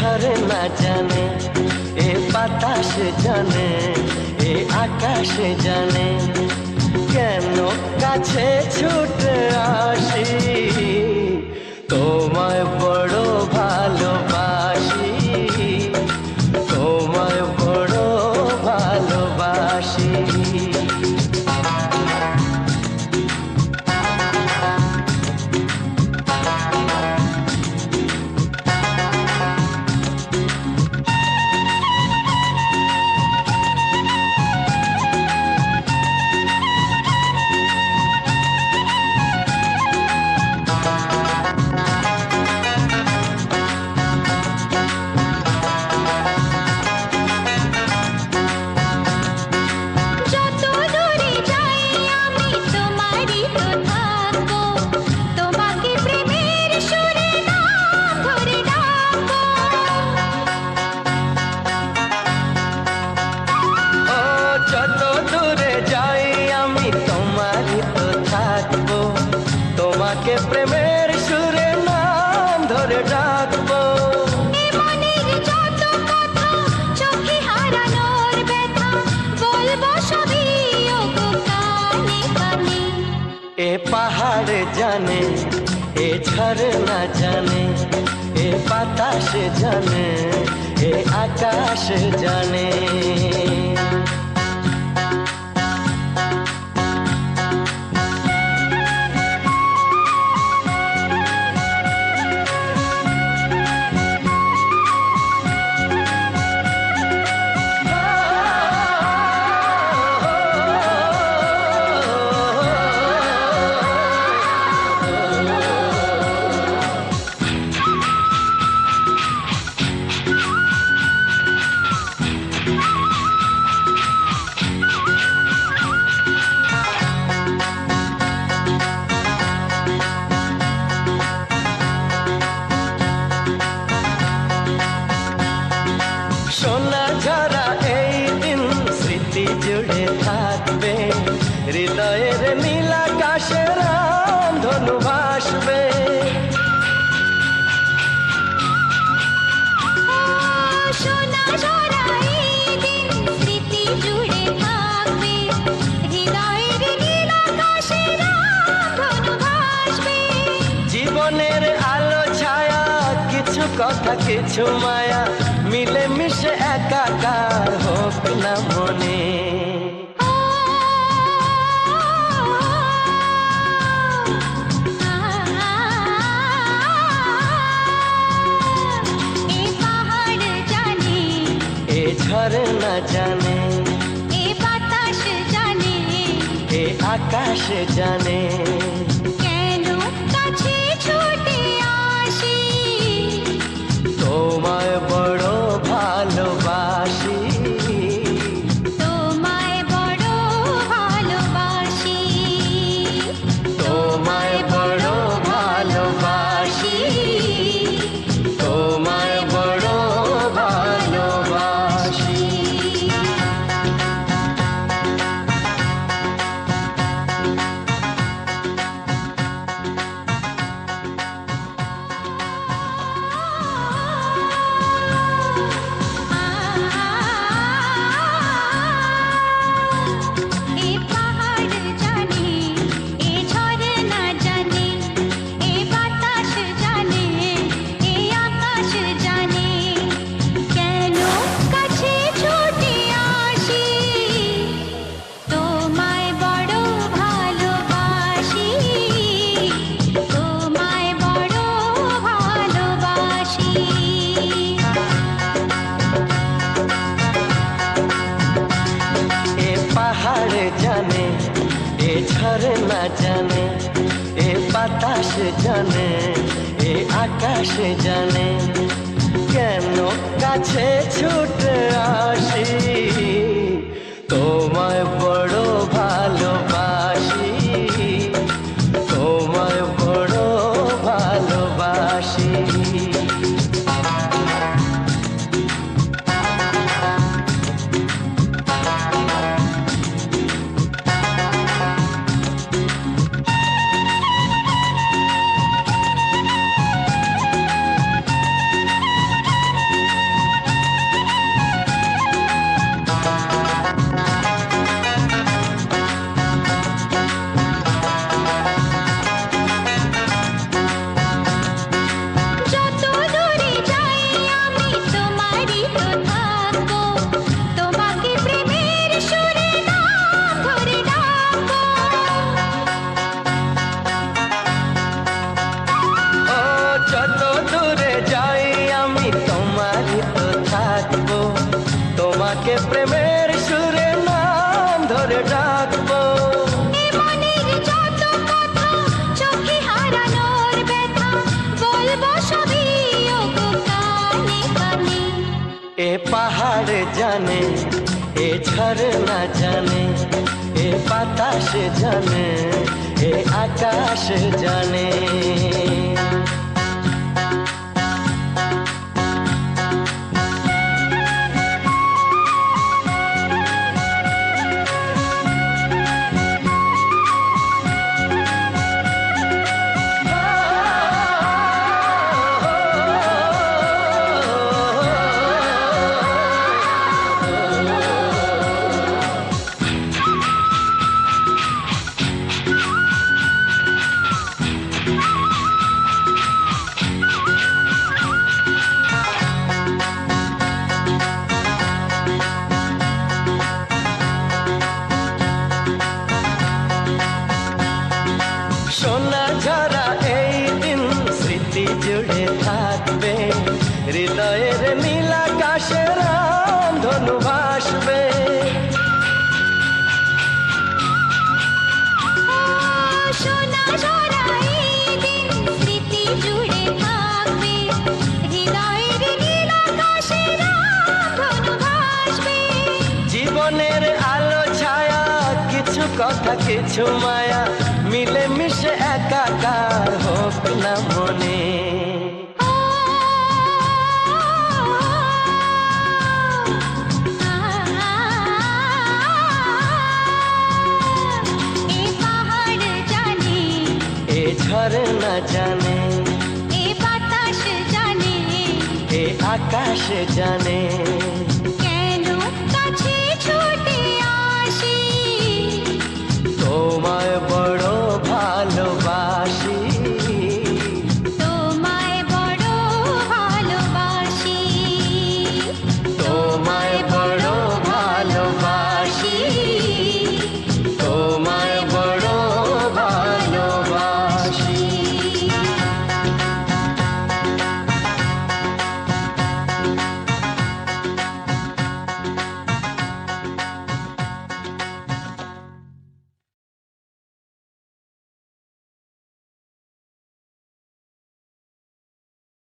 ঝরনা জানে, এ বাতাস জানে, এ আকাশ জানে, কেন কাছে ছুটে আসি, তোমায় বড় ভালোবাসি, তোমায় বড় ভালোবাসি। যত দূরে যাই আমি তোমারই তো থাকবো, তোমাকে প্রেমের সুরে নাম ধরে ডাকবো। মনের যত কথা চোখে হারানোর ব্যথা বলবো সবই ওগো কানে কানে। এ পাহাড় জানে, এ ঝরনা জানে, এ বাতাস জানে, এ আকাশ জানে। সোনা ঝরা এই দিন স্মৃতি জুড়ে থাকবে, হৃদয়ের নীলাকাশে রামধনু ভাসবে। সোনা ঝরা এই দিন স্মৃতি জুড়ে থাকবে, হৃদয়ের নীলাকাশে রামধনু ভাসবে। জীবনের আলো ছায়া, কিছু কথা কিছু মায়া, মিলে মিশে একাকার হোক না মনে। এ পাহাড় জানে, এ ঝরনা জানে, এ বাতাস জানে, এ আকাশ জানে, কেন কাছে ছুটে আসি, তোমায় বড় ভালোবাসি, তোমায় বড় ভালোবাসি, তোমায় বড় ভালোবাসি, তোমায় বড় ভালোবাসি। এ পাহাড় জানে, এ ঝরনা জানে, এ বাতাস জানে, এ আকাশ জানে, কেন কাছে ছুটে আসি, তোমায় বড় ভালোবাসি, তোমায় বড় ভালোবাসি। এ পাহাড় জানে, এ ঝরনা জানে, এ বাতাস জানে, এ আকাশ জানে, কেন কাছে ছুটে আসি, তোমায় বড় ভালোবাসি, তোমায় বড় ভালোবাসি। সুরে নাম ধরে ডাকবো। এ মনের যত কথা চোখে হারানোর ব্যথা বলবো সবই ওগো কানে কানে। এ পাহাড় জানে, এ ঝরনা জানে, এ বাতাস জানে, এ আকাশ জানে। সোনা ঝরা এই দিন স্মৃতি জুড়ে থাকবে, হৃদয়ের নীল আকাশে রামধনু ভাসবে। সোনা ঝরা এই দিন স্মৃতি জুড়ে থাকবে, হৃদয়ের নীল আকাশে রামধনু ভাসবে। জীবনের আলো ছায়া, কিছু কথা কিছু মায়া, মিলে মিশে একাকার হোক না মনে। এ পাহাড় জানে, এ ঝরনা জানে, এ বাতাস জানে, এ আকাশ জানে।